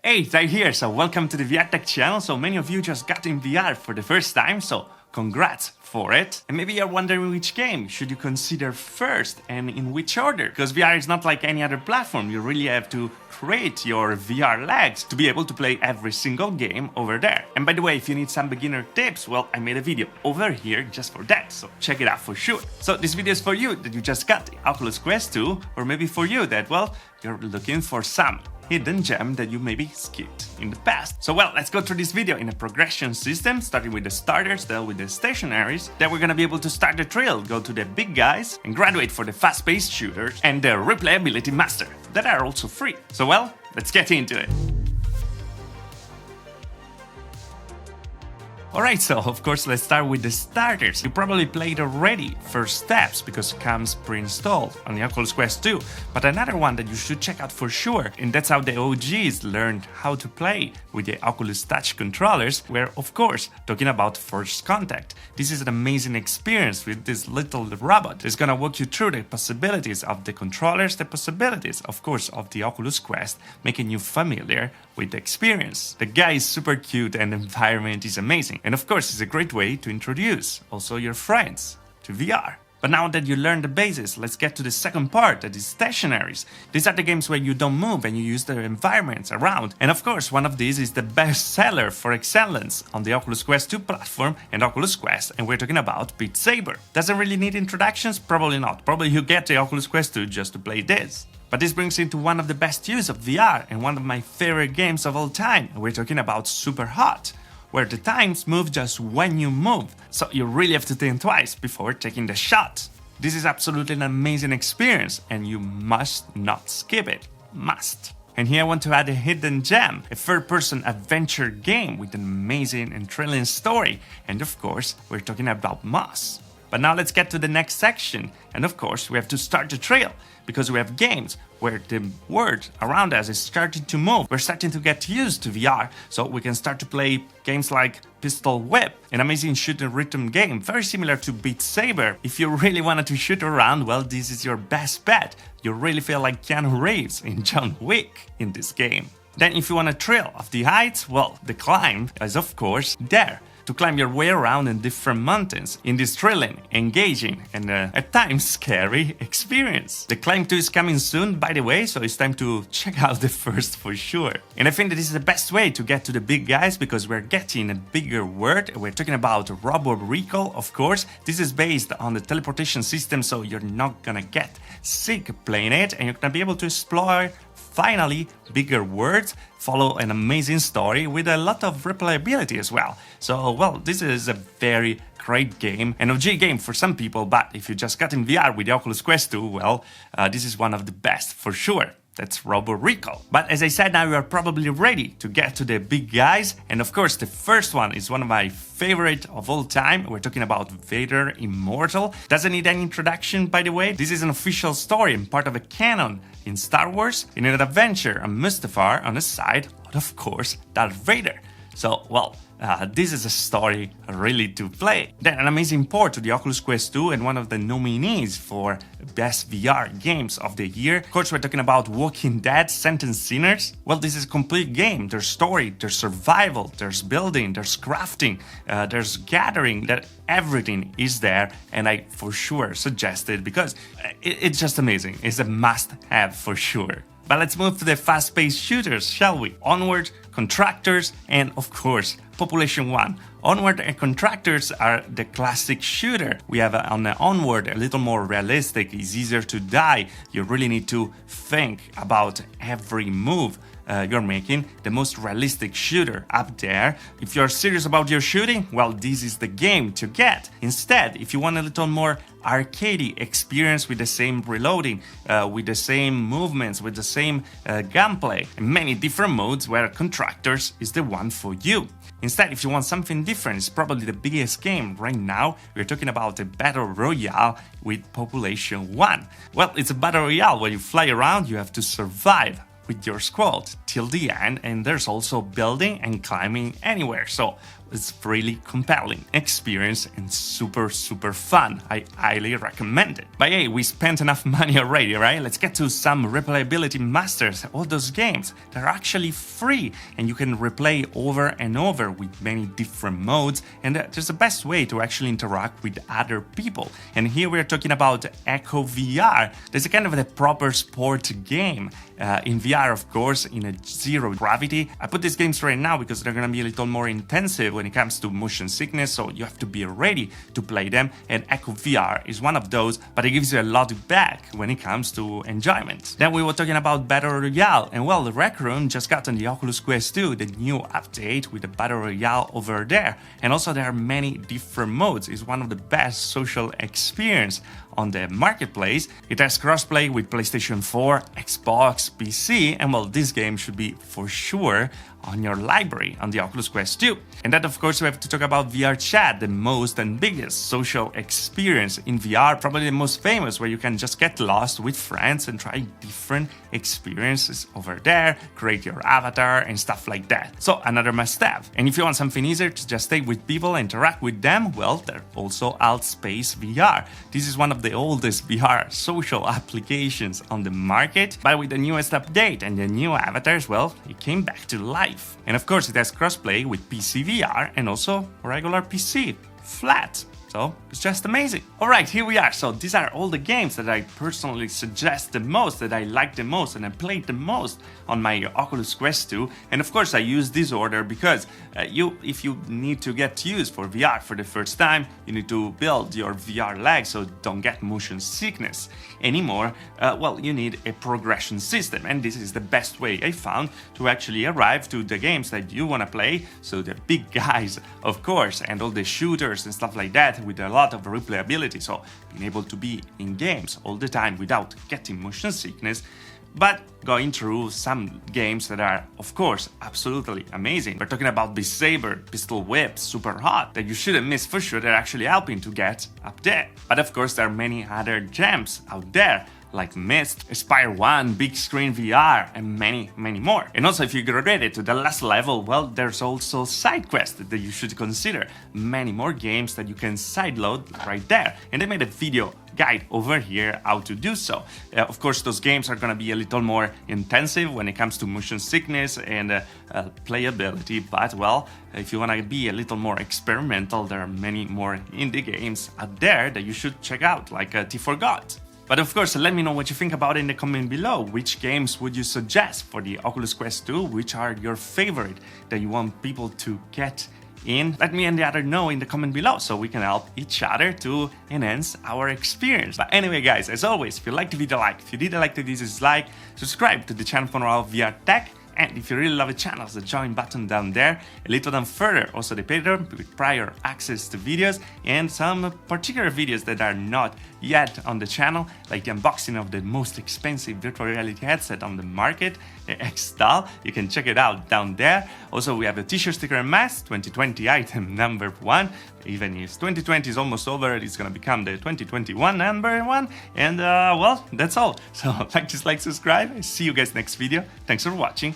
Hey, Ty here, so welcome to the VR Tech channel. So many of you just got in VR for the first time, so congrats for it. And maybe you're wondering which game should you consider first and in which order, because VR is not like any other platform. You really have to create your VR legs to be able to play every single game over there. And by the way, if you need some beginner tips, well, I made a video over here just for that, so check it out for sure. So this video is for you that you just got the Oculus Quest 2, or maybe for you that, well, you're looking for some hidden gem that you maybe skipped in the past. So well, let's go through this video in a progression system, starting with the starters, then with the stationaries. Then we're gonna be able to start the trail, go to the big guys, and graduate for the fast-paced shooters and the replayability master that are also free. So well, let's get into it. Alright, so of course let's start with the starters. You probably played already First Steps because it comes pre-installed on the Oculus Quest 2, but another one that you should check out for sure, and that's how the OGs learned how to play with the Oculus Touch controllers, we're of course talking about First Contact. This is an amazing experience with this little robot that's gonna walk you through the possibilities of the controllers, the possibilities of course of the Oculus Quest, making you familiar with the experience. The guy is super cute and the environment is amazing. And of course, it's a great way to introduce also your friends to VR. But now that you learned the basis, let's get to the second part, that is stationaries. These are the games where you don't move and you use the environments around. And of course, one of these is the best seller for excellence on the Oculus Quest 2 platform and Oculus Quest, and we're talking about Beat Saber. Does it really need introductions? Probably not. Probably you get the Oculus Quest 2 just to play this. But this brings into one of the best use of VR and one of my favorite games of all time. We're talking about Super Hot, where the times move just when you move, so you really have to think twice before taking the shot. This is absolutely an amazing experience and you must not skip it. Must. And here I want to add a hidden gem, a third-person adventure game with an amazing and thrilling story, and of course we're talking about Moss. But now let's get to the next section, and of course we have to start the trail, because we have games where the world around us is starting to move. We're starting to get used to VR, so we can start to play games like Pistol Whip, an amazing shooter rhythm game, very similar to Beat Saber. If you really wanted to shoot around, well, this is your best bet. You really feel like Keanu Reeves in John Wick in this game. Then if you want a thrill of the heights, well, the climb is of course there. To climb your way around in different mountains in this thrilling, engaging, and at times scary experience. The Climb 2 is coming soon, by the way, so it's time to check out the first for sure. And I think that this is the best way to get to the big guys because we're getting a bigger world. We're talking about Robo Recall, of course. This is based on the teleportation system, so you're not gonna get sick playing it, and you're gonna be able to explore finally bigger worlds, follow an amazing story with a lot of replayability as well. So well, this is a very great game, an OG game for some people, but if you just got in VR with the Oculus Quest 2, well, this is one of the best for sure. That's Robo Recall. But as I said, now you are probably ready to get to the big guys. And of course, the first one is one of my favorite of all time. We're talking about Vader Immortal. Doesn't need any introduction, by the way. This is an official story and part of a canon in Star Wars. In an adventure on Mustafar, on the side, of course, Darth Vader. So, well, this is a story really to play. Then an amazing port to the Oculus Quest 2 and one of the nominees for Best VR Games of the Year. Of course, we're talking about Walking Dead Sentence Sinners. Well, this is a complete game. There's story, there's survival, there's building, there's crafting, there's gathering, that everything is there. And I for sure suggest it because it's just amazing. It's a must-have for sure. But let's move to the fast-paced shooters, shall we? Onward, Contractors, and of course, Population 1. Onward and Contractors are the classic shooter. We have on the Onward a little more realistic, it's easier to die. You really need to think about every move you're making, the most realistic shooter up there. If you're serious about your shooting, well, this is the game to get. Instead, if you want a little more arcadey experience with the same reloading, with the same movements, with the same gunplay, and many different modes, where Contractors is the one for you. Instead, if you want something different, it's probably the biggest game right now. We're talking about a battle royale with Population 1. Well, it's a battle royale where you fly around, you have to survive. with your squad till the end, and there's also building and climbing anywhere. So it's really compelling experience and super fun. I highly recommend it. But hey, we spent enough money already, right? Let's get to some replayability masters. All those games, they're actually free and you can replay over and over with many different modes, and there's the best way to actually interact with other people. And here we're talking about Echo VR. There's a kind of a proper sport game in VR, of course, in a zero gravity. I put these games right now because they're gonna be a little more intensive when it comes to motion sickness, so you have to be ready to play them, and Echo VR is one of those, but it gives you a lot back when it comes to enjoyment. Then we were talking about Battle Royale, and well, the Rec Room just got on the Oculus Quest 2, the new update with the Battle Royale over there, and also there are many different modes. It's one of the best social experience on the marketplace. It has crossplay with PlayStation 4, Xbox, PC, and well, this game should be for sure on your library on the Oculus Quest 2. And then of course we have to talk about VR Chat, the most and biggest social experience in VR, probably the most famous, where you can just get lost with friends and try different experiences over there, create your avatar and stuff like that. So another must-have. And if you want something easier to just stay with people, interact with them, well, there's also Altspace VR. This is one of the oldest VR social applications on the market, but with the newest update and the new avatars, well, it came back to life. And of course it has crossplay with PC VR and also regular PC, flat. So it's just amazing. Alright, here we are. So these are all the games that I personally suggest the most, that I like the most and I played the most on my Oculus Quest 2. And of course I use this order because if you need to get used for VR for the first time, you need to build your VR legs so don't get motion sickness anymore. Well, you need a progression system, and this is the best way I found to actually arrive to the games that you want to play. So the big guys, of course, and all the shooters and stuff like that, with a lot of replayability, so being able to be in games all the time without getting motion sickness, but going through some games that are, of course, absolutely amazing. We're talking about Beat Saber, Pistol Whip, Super Hot, that you shouldn't miss for sure. They're actually helping to get up there. But of course, there are many other gems out there, like Myst, Aspire 1, Big Screen VR, and many more. And also, if you graduated to the last level, well, there's also side quests that you should consider. Many more games that you can sideload right there. And I made a video guide over here how to do so. Of course, those games are gonna be a little more intensive when it comes to motion sickness and playability, but well, if you wanna be a little more experimental, there are many more indie games out there that you should check out, like T4GOT. But of course, let me know what you think about it in the comment below. Which games would you suggest for the Oculus Quest 2? Which are your favorite that you want people to get in? Let me and the other know in the comment below so we can help each other to enhance our experience. But anyway, guys, as always, if you liked the video, like. If you didn't like the video, dislike. Subscribe to the channel for more VR tech. And if you really love the channel, there's a join button down there. A little down further, also the Patreon with prior access to videos and some particular videos that are not yet on the channel, like the unboxing of the most expensive virtual reality headset on the market, the X-Doll. You can check it out down there. Also, we have a t-shirt, sticker, and mask, 2020 item number 1. Even if 2020 is almost over, it's gonna become the 2021 number 1. And well, that's all. So like, dislike, subscribe. See you guys next video. Thanks for watching.